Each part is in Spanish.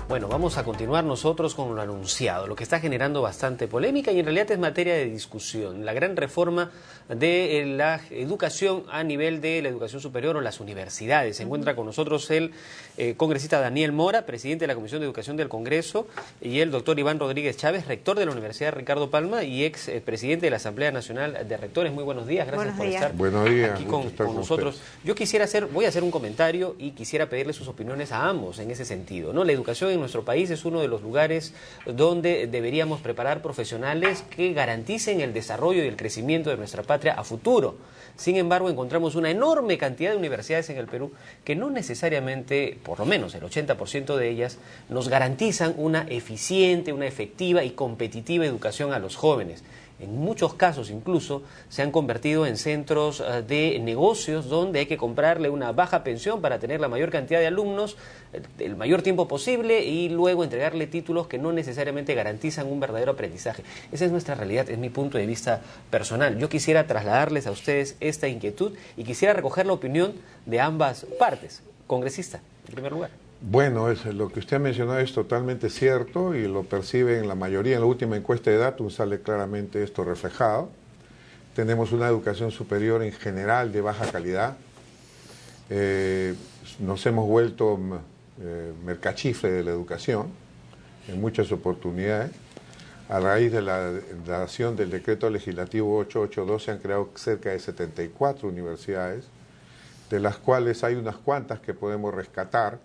Bueno, vamos a continuar nosotros con lo anunciado, lo que está generando bastante polémica y en realidad es materia de discusión. La gran reforma de la educación a nivel de la educación superior o las universidades. Se encuentra con nosotros el congresista Daniel Mora, presidente de la Comisión de Educación del Congreso, y el doctor Iván Rodríguez Chávez, rector de la Universidad Ricardo Palma y ex presidente de la Asamblea Nacional de Rectores. Muy buenos días, gracias por estar aquí con nosotros. Yo voy a hacer un comentario y quisiera pedirle sus opiniones a ambos en ese sentido, ¿no? La educación en nuestro país es uno de los lugares donde deberíamos preparar profesionales que garanticen el desarrollo y el crecimiento de nuestra patria a futuro. Sin embargo, encontramos una enorme cantidad de universidades en el Perú que no necesariamente, por lo menos el 80% de ellas, nos garantizan una eficiente, una efectiva y competitiva educación a los jóvenes. En muchos casos incluso se han convertido en centros de negocios donde hay que comprarle una baja pensión para tener la mayor cantidad de alumnos el mayor tiempo posible y luego entregarle títulos que no necesariamente garantizan un verdadero aprendizaje. Esa es nuestra realidad, es mi punto de vista personal. Yo quisiera trasladarles a ustedes esta inquietud y quisiera recoger la opinión de ambas partes. Congresista, en primer lugar. Bueno, lo que usted mencionó es totalmente cierto y lo percibe en la mayoría. En la última encuesta de Datum sale claramente esto reflejado. Tenemos una educación superior en general de baja calidad. Nos hemos vuelto mercachifle de la educación en muchas oportunidades. A raíz de la dación del decreto legislativo 882 se han creado cerca de 74 universidades, de las cuales hay unas cuantas que podemos rescatar,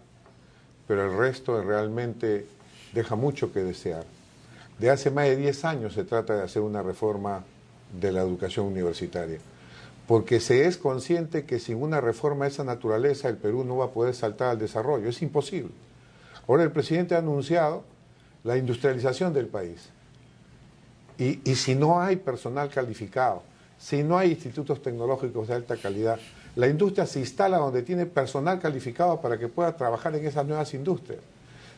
pero el resto realmente deja mucho que desear. De hace más de 10 años se trata de hacer una reforma de la educación universitaria, porque se es consciente que sin una reforma de esa naturaleza el Perú no va a poder saltar al desarrollo, es imposible. Ahora el presidente ha anunciado la industrialización del país, y si no hay personal calificado, si no hay institutos tecnológicos de alta calidad, la industria se instala donde tiene personal calificado para que pueda trabajar en esas nuevas industrias.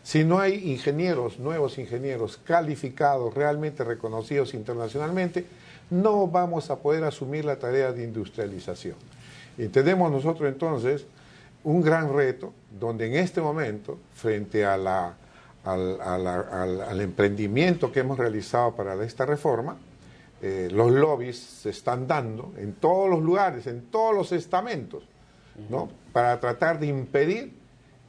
Si no hay ingenieros, nuevos ingenieros calificados, realmente reconocidos internacionalmente, no vamos a poder asumir la tarea de industrialización. Y tenemos nosotros entonces un gran reto donde en este momento, frente a al emprendimiento que hemos realizado para esta reforma, los lobbies se están dando en todos los lugares, en todos los estamentos, ¿no? Para tratar de impedir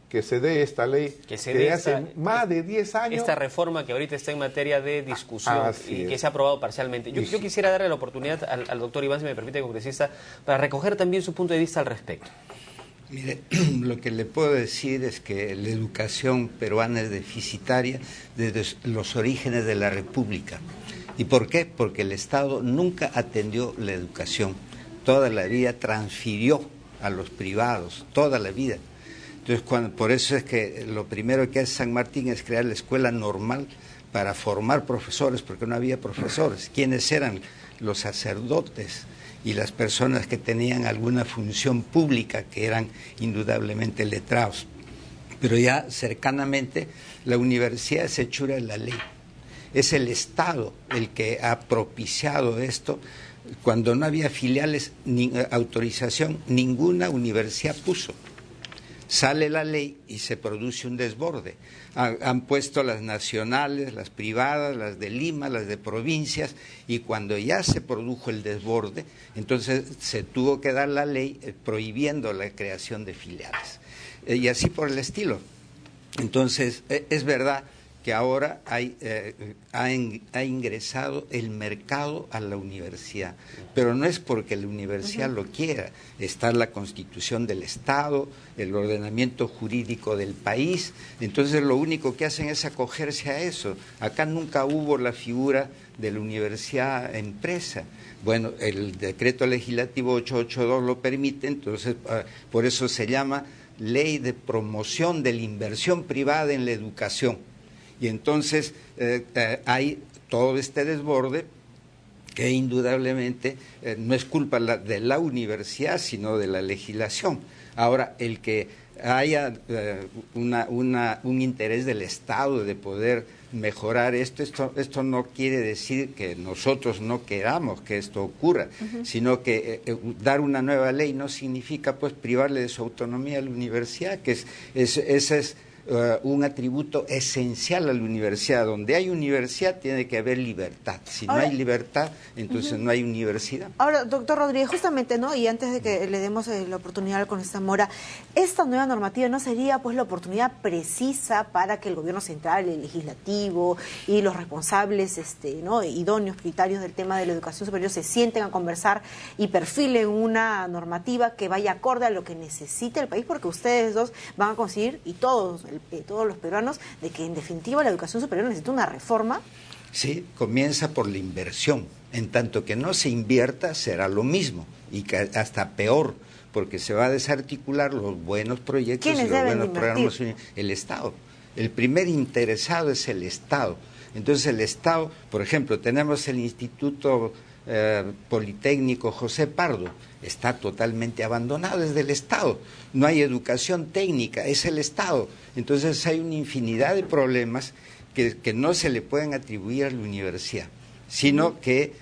que se dé esta ley que hace más de 10 años. Esta reforma que ahorita está en materia de discusión y que se ha aprobado parcialmente. Yo quisiera darle la oportunidad al doctor Iván, si me permite, congresista, para recoger también su punto de vista al respecto. Mire, lo que le puedo decir es que la educación peruana es deficitaria desde los orígenes de la República. ¿Y por qué? Porque el Estado nunca atendió la educación, toda la vida transfirió a los privados, toda la vida. Entonces, por eso es que lo primero que hace San Martín es crear la escuela normal para formar profesores, porque no había profesores. ¿Quiénes eran? Los sacerdotes y las personas que tenían alguna función pública, que eran indudablemente letrados. Pero ya cercanamente la universidad es hechura de la ley. Es el Estado el que ha propiciado esto. Cuando no había filiales ni autorización, ninguna universidad puso. Sale la ley y se produce un desborde. Han puesto las nacionales, las privadas, las de Lima, las de provincias, y cuando ya se produjo el desborde, entonces se tuvo que dar la ley prohibiendo la creación de filiales. Y así por el estilo. Entonces, es verdad que ahora ha ingresado el mercado a la universidad, pero no es porque la universidad lo quiera. Está la Constitución del Estado, el ordenamiento jurídico del país, entonces lo único que hacen es acogerse a eso. Acá nunca hubo la figura de la universidad empresa. Bueno, el decreto legislativo 882 lo permite, entonces por eso se llama Ley de Promoción de la Inversión Privada en la Educación. Y entonces hay todo este desborde que indudablemente no es culpa de la universidad, sino de la legislación. Ahora, el que haya un interés del Estado de poder mejorar esto no quiere decir que nosotros no queramos que esto ocurra, sino que dar una nueva ley no significa pues privarle de su autonomía a la universidad, que esa es un atributo esencial a la universidad. Donde hay universidad tiene que haber libertad. Si no hay libertad, entonces no hay universidad. Ahora, doctor Rodríguez, justamente, ¿no? Y antes de que le demos la oportunidad al congresista Mora, esta nueva normativa no sería pues la oportunidad precisa para que el gobierno central, el legislativo y los responsables ¿no? idóneos, prioritarios del tema de la educación superior se sienten a conversar y perfilen una normativa que vaya acorde a lo que necesita el país, porque ustedes dos van a conseguir, y todos los peruanos, de que en definitiva la educación superior necesita una reforma? Sí, comienza por la inversión. En tanto que no se invierta, será lo mismo, y que hasta peor, porque se va a desarticular los buenos proyectos y los buenos programas. El Estado. El primer interesado es el Estado. Entonces el Estado, por ejemplo, tenemos el Instituto Politécnico José Pardo, está totalmente abandonado, es del Estado. No hay educación técnica, es el Estado. Entonces hay una infinidad de problemas que no se le pueden atribuir a la universidad, sino que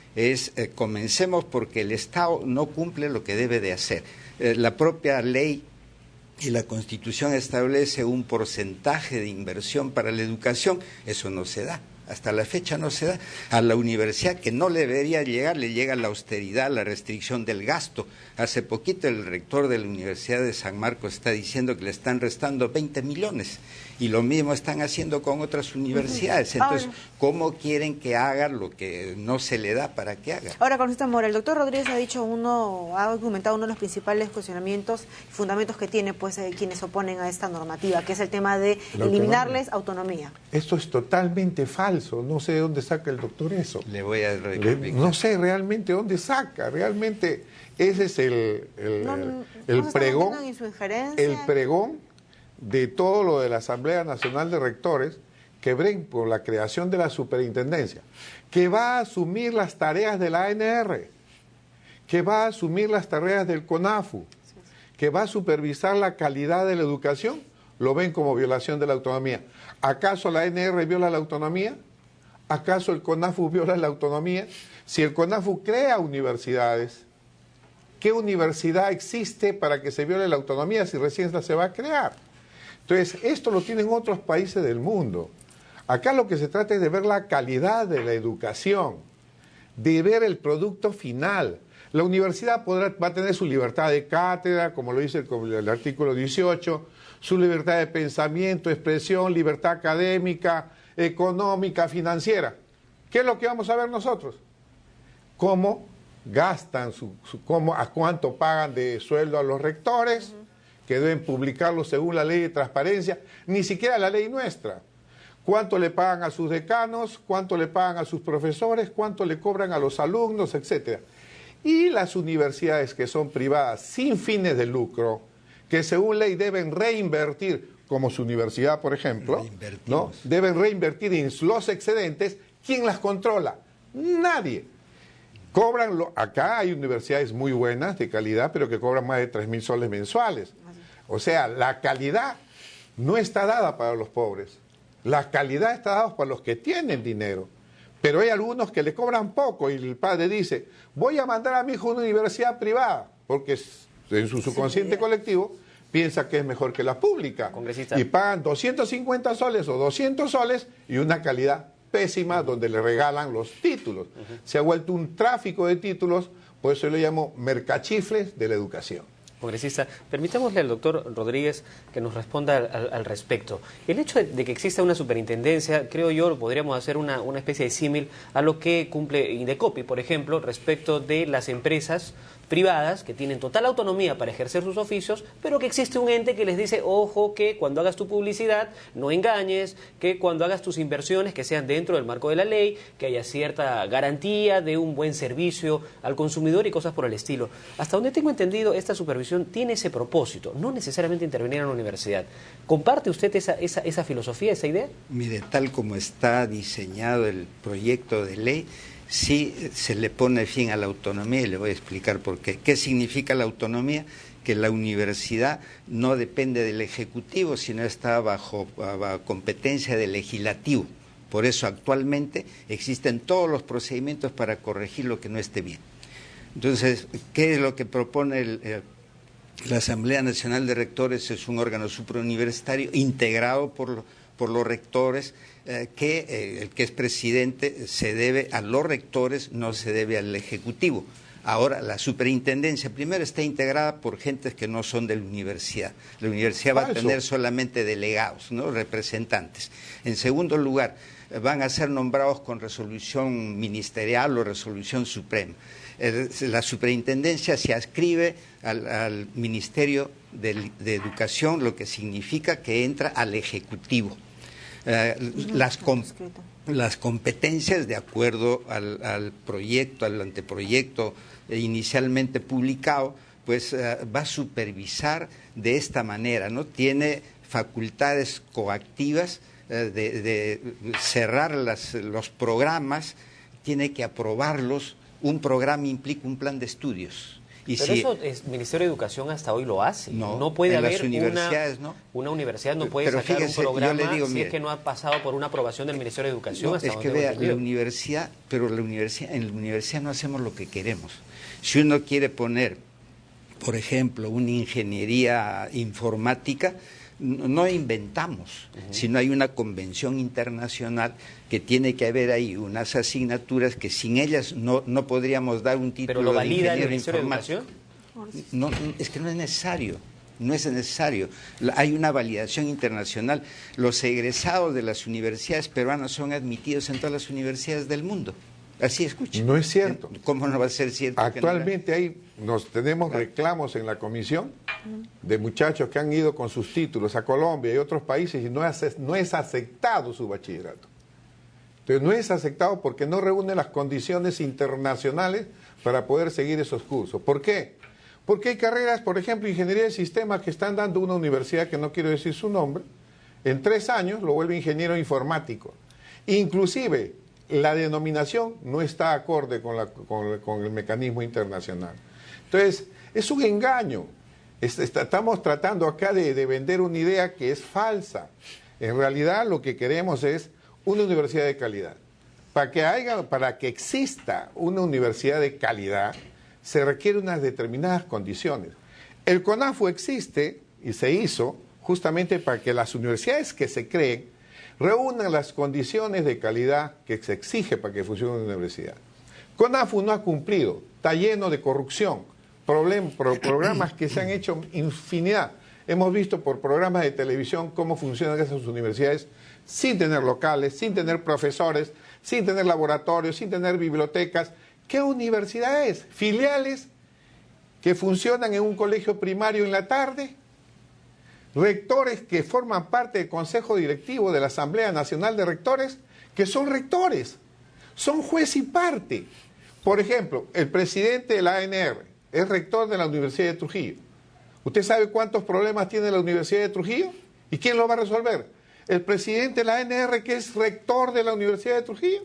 comencemos porque el Estado no cumple lo que debe de hacer. La propia ley y la Constitución establece un porcentaje de inversión para la educación, eso no se da. Hasta la fecha no se da. A la universidad, que no le debería llegar, le llega la austeridad, la restricción del gasto. Hace poquito el rector de la Universidad de San Marcos está diciendo que le están restando 20 millones. Y lo mismo están haciendo con otras universidades. Entonces, ¿cómo quieren que haga lo que no se le da para que haga? Ahora, congresista Mora, el doctor Rodríguez ha argumentado uno de los principales cuestionamientos y fundamentos que tiene quienes se oponen a esta normativa, que es el tema de eliminarles autonomía. Esto es totalmente falso. No sé de dónde saca el doctor eso. Le voy a no sé realmente dónde saca. Realmente ese es el pregón de todo lo de la Asamblea Nacional de Rectores, que ven por la creación de la superintendencia, que va a asumir las tareas de la ANR, que va a asumir las tareas del CONAFU, que va a supervisar la calidad de la educación, lo ven como violación de la autonomía. ¿Acaso la ANR viola la autonomía? ¿Acaso el CONAFU viola la autonomía? Si el CONAFU crea universidades, ¿qué universidad existe para que se viole la autonomía si recién se va a crear? Entonces, esto lo tienen otros países del mundo. Acá lo que se trata es de ver la calidad de la educación, de ver el producto final. La universidad va a tener su libertad de cátedra, como lo dice el artículo 18, su libertad de pensamiento, expresión, libertad académica, económica, financiera. ¿Qué es lo que vamos a ver nosotros? ¿Cómo gastan, a cuánto pagan de sueldo a los rectores, que deben publicarlo según la ley de transparencia, ni siquiera la ley nuestra? ¿Cuánto le pagan a sus decanos? ¿Cuánto le pagan a sus profesores? ¿Cuánto le cobran a los alumnos? Etcétera. Y las universidades que son privadas sin fines de lucro, que según ley deben reinvertir, como su universidad, por ejemplo, ¿no? Deben reinvertir en los excedentes. ¿Quién las controla? Nadie. Acá hay universidades muy buenas, de calidad, pero que cobran más de 3.000 soles mensuales. O sea, la calidad no está dada para los pobres. La calidad está dada para los que tienen dinero. Pero hay algunos que le cobran poco y el padre dice, voy a mandar a mi hijo a una universidad privada, porque en su subconsciente colectivo piensa que es mejor que la pública. Congresista. Y pagan 250 soles o 200 soles y una calidad pésima donde le regalan los títulos. Se ha vuelto un tráfico de títulos, por eso yo le llamo mercachifles de la educación. Congresista, permitámosle al doctor Rodríguez que nos responda al respecto. El hecho de que exista una superintendencia, creo yo, podríamos hacer una especie de símil a lo que cumple Indecopi, por ejemplo, respecto de las empresas privadas que tienen total autonomía para ejercer sus oficios, pero que existe un ente que les dice, ojo, que cuando hagas tu publicidad no engañes, que cuando hagas tus inversiones que sean dentro del marco de la ley, que haya cierta garantía de un buen servicio al consumidor y cosas por el estilo. Hasta donde tengo entendido, esta supervisión tiene ese propósito, no necesariamente intervenir en la universidad. ¿Comparte usted esa filosofía, esa idea? Mire, tal como está diseñado el proyecto de ley, sí se le pone fin a la autonomía y le voy a explicar por qué. ¿Qué significa la autonomía? Que la universidad no depende del Ejecutivo, sino está bajo competencia del Legislativo. Por eso actualmente existen todos los procedimientos para corregir lo que no esté bien. Entonces, ¿qué es lo que propone La Asamblea Nacional de Rectores es un órgano suprauniversitario integrado por los rectores, el que es presidente se debe a los rectores, no se debe al Ejecutivo. Ahora, la superintendencia primero está integrada por gentes que no son de la universidad. La universidad va a tener solamente delegados, ¿no? Representantes. En segundo lugar, van a ser nombrados con resolución ministerial o resolución suprema. La superintendencia se adscribe al Ministerio de Educación, lo que significa que entra al Ejecutivo. Las competencias, de acuerdo al proyecto, al anteproyecto inicialmente publicado, pues va a supervisar de esta manera, ¿no? Tiene facultades coactivas de cerrar los programas, tiene que aprobarlos. Un programa implica un plan de estudios. Pero eso el Ministerio de Educación hasta hoy lo hace. No puede haber una universidad no puede sacar fíjese, un programa si es que no ha pasado por una aprobación del Ministerio de Educación. Es que vea, en la universidad no hacemos lo que queremos. Si uno quiere poner, por ejemplo, una ingeniería informática, no inventamos, sino hay una convención internacional que tiene que haber ahí unas asignaturas que sin ellas no podríamos dar un título. ¿Pero lo valida el Ministerio de Educación? No, es que no es necesario. No es necesario. Hay una validación internacional. Los egresados de las universidades peruanas son admitidos en todas las universidades del mundo. Así escuchen. No es cierto. ¿Cómo no va a ser cierto? Actualmente tenemos reclamos en la comisión de muchachos que han ido con sus títulos a Colombia y otros países y no es aceptado su bachillerato. Entonces no es aceptado porque no reúne las condiciones internacionales para poder seguir esos cursos. ¿Por qué? Porque hay carreras, por ejemplo, ingeniería de sistemas que están dando una universidad que no quiero decir su nombre, en 3 años lo vuelve ingeniero informático. Inclusive la denominación no está acorde con el mecanismo internacional. Entonces, es un engaño. Estamos tratando acá de vender una idea que es falsa. En realidad lo que queremos es una universidad de calidad. Para que exista una universidad de calidad, se requieren unas determinadas condiciones. El CONAFU existe y se hizo justamente para que las universidades que se creen reúnan las condiciones de calidad que se exige para que funcione una universidad. CONAFU no ha cumplido, está lleno de corrupción, programas que se han hecho infinidad. Hemos visto por programas de televisión cómo funcionan esas universidades sin tener locales, sin tener profesores, sin tener laboratorios, sin tener bibliotecas. ¿Qué universidad es? Filiales que funcionan en un colegio primario en la tarde, rectores que forman parte del Consejo Directivo de la Asamblea Nacional de Rectores, que son rectores, son juez y parte. Por ejemplo, el presidente de la ANR es rector de la Universidad de Trujillo. ¿Usted sabe cuántos problemas tiene la Universidad de Trujillo? ¿Y quién lo va a resolver? El presidente de la ANR, que es rector de la Universidad de Trujillo.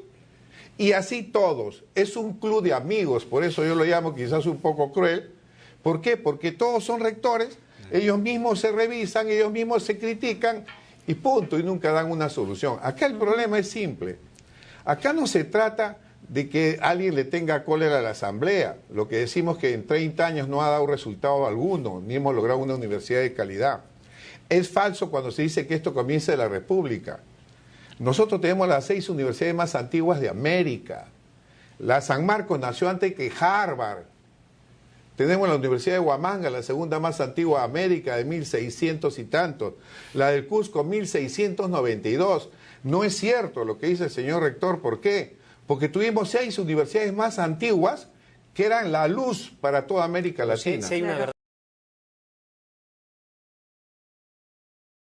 Y así todos. Es un club de amigos, por eso yo lo llamo quizás un poco cruel. ¿Por qué? Porque todos son rectores, ellos mismos se revisan, ellos mismos se critican y punto, y nunca dan una solución. Acá el problema es simple. Acá no se trata de que alguien le tenga cólera a la Asamblea. Lo que decimos que en 30 años no ha dado resultado alguno, ni hemos logrado una universidad de calidad. Es falso cuando se dice que esto comienza de la República. Nosotros tenemos las 6 universidades más antiguas de América. La San Marcos nació antes que Harvard. Tenemos la Universidad de Huamanga, la segunda más antigua de América, de 1600 y tantos. La del Cusco, 1692. No es cierto lo que dice el señor rector. ¿Por qué? Porque tuvimos 6 universidades más antiguas que eran la luz para toda América Latina. Sí, hay una verdad.